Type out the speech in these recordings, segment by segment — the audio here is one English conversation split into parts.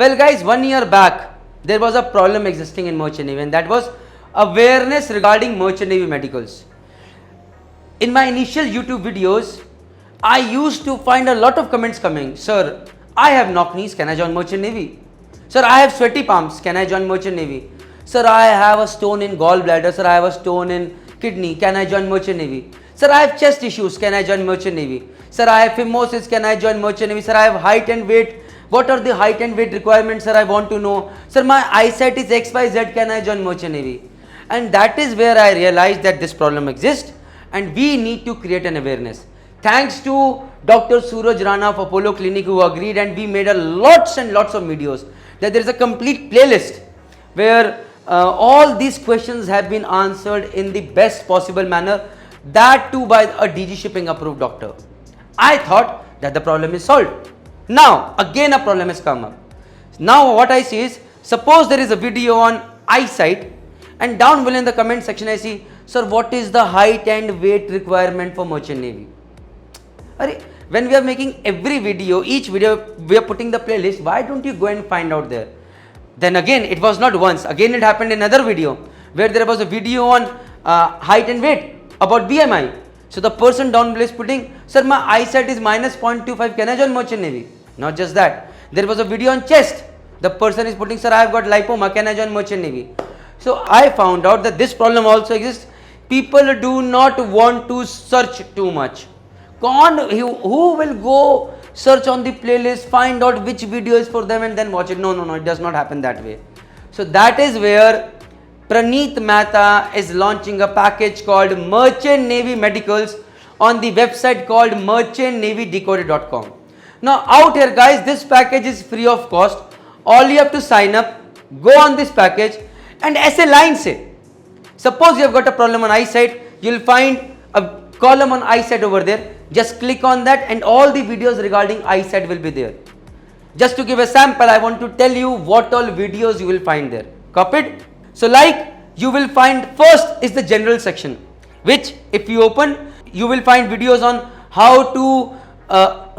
Well guys, 1 year back there was a problem existing in Merchant Navy, and that was awareness regarding Merchant Navy medicals. In my initial YouTube videos, I used to find a lot of comments coming. Sir, I have knock knees, can I join Merchant Navy? Sir, I have sweaty palms, can I join Merchant Navy? Sir, I have a stone in gallbladder, sir, I have a stone in kidney, can I join Merchant Navy? Sir, I have chest issues, can I join Merchant Navy? Sir, I have phimosis, can I join Merchant Navy? Sir, I have height and weight. What are the height and weight requirements, sir? I want to know. Sir, my eyesight is XYZ, can I join Merchant Navy? And that is where I realized that this problem exists and we need to create an awareness. Thanks to Dr. Suraj Rana of Apollo Clinic, who agreed, and we made a lots and lots of videos, that there is a complete playlist where all these questions have been answered in the best possible manner, that too by a DG shipping approved doctor. I thought that the problem is solved. Now again a problem has come up. Now what I see is, suppose there is a video on eyesight, and down below in the comment section I see, sir, what is the height and weight requirement for Merchant Navy? When we are making every video, each video we are putting the playlist, why don't you go and find out there? Then again, it was not once, again it happened in another video where there was a video on height and weight about BMI. So the person down below is putting, sir, my eyesight is minus 0.25, can I join Merchant Navy? Not just that, there was a video on chest. The person is putting, sir, I have got lipoma, can I join Merchant Navy? So I found out that this problem also exists. People do not want to search too much. Who will go search on the playlist, find out which video is for them and then watch it? No, it does not happen that way. So that is where Praneeth Mehta is launching a package called Merchant Navy Medicals on the website called merchantnavydecoded.com. Now out here guys, this package is free of cost. All you have to sign up, go on this package, and ऐसे line से, suppose you have got a problem on eyesight, you will find a column on eyesight over there. Just click on that and all the videos regarding eyesight will be there. Just to give a sample, I want to tell you what all videos you will find there. Copied? So like, you will find, first is the general section, which if you open, you will find videos on how to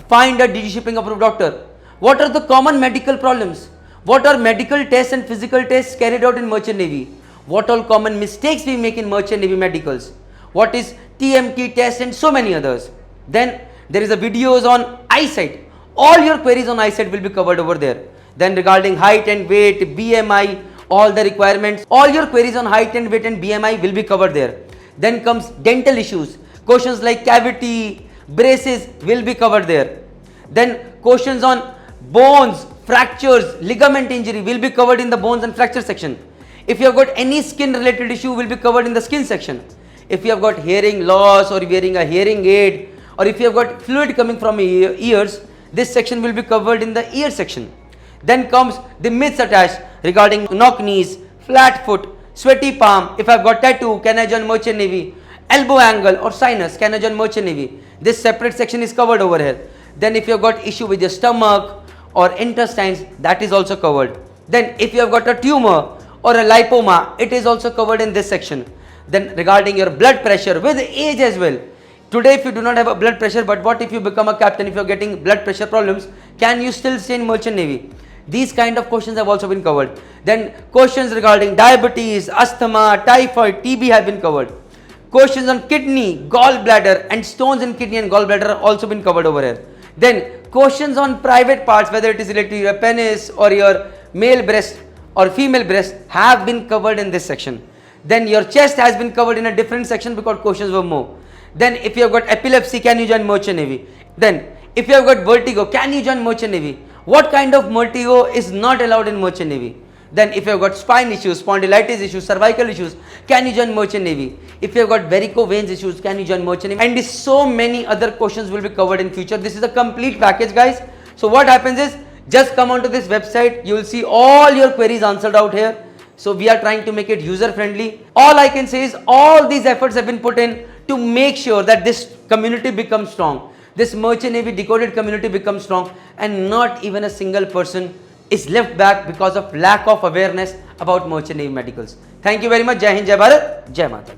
find a DG shipping approved doctor. What are the common medical problems? What are medical tests and physical tests carried out in Merchant Navy? What all common mistakes we make in Merchant Navy medicals? What is TMT test and so many others. Then there is a videos on eyesight. All your queries on eyesight will be covered over there. Then regarding height and weight, BMI, all the requirements, all your queries on height and weight and BMI will be covered there. Then comes dental issues. Questions like cavity, braces will be covered there. Then questions on bones, fractures, ligament injury will be covered in the bones and fracture section. If you have got any skin related issue, will be covered in the skin section. If you have got hearing loss or wearing a hearing aid, or if you have got fluid coming from your ears, this section will be covered in the ear section. Then comes the myths attached regarding knock knees, flat foot, sweaty palm, if I have got tattoo, can I join Merchant Navy? Elbow angle or sinus, can I join Merchant Navy? This separate section is covered over here. Then if you have got issue with your stomach or intestines, that is also covered. Then if you have got a tumor or a lipoma, it is also covered in this section. Then regarding your blood pressure with age as well. Today if you do not have a blood pressure, but what if you become a captain, if you are getting blood pressure problems, can you still stay in Merchant Navy? These kind of questions have also been covered. Then questions regarding diabetes, asthma, typhoid, TB have been covered. Questions on kidney, gallbladder and stones in kidney and gallbladder have also been covered over here. Then questions on private parts, whether it is related to your penis or your male breast or female breast, have been covered in this section. Then your chest has been covered in a different section because questions were more. Then if you have got epilepsy, can you join Merchant Navy? Then if you have got vertigo, can you join Merchant Navy? What kind of vertigo is not allowed in Merchant Navy? Then if you have got spine issues, spondylitis issues, cervical issues, can you join Merchant Navy? If you have got varicose veins issues, can you join Merchant Navy? And so many other questions will be covered in future. This is a complete package guys. So what happens is, just come onto this website, you will see all your queries answered out here. So we are trying to make it user friendly. All I can say is all these efforts have been put in to make sure that this community becomes strong. This Merchant Navy Decoded community becomes strong, and not even a single person is left back because of lack of awareness about Merchant Navy medicals. Thank you very much. Jai Hind, Jai Bharat, Jai Mata.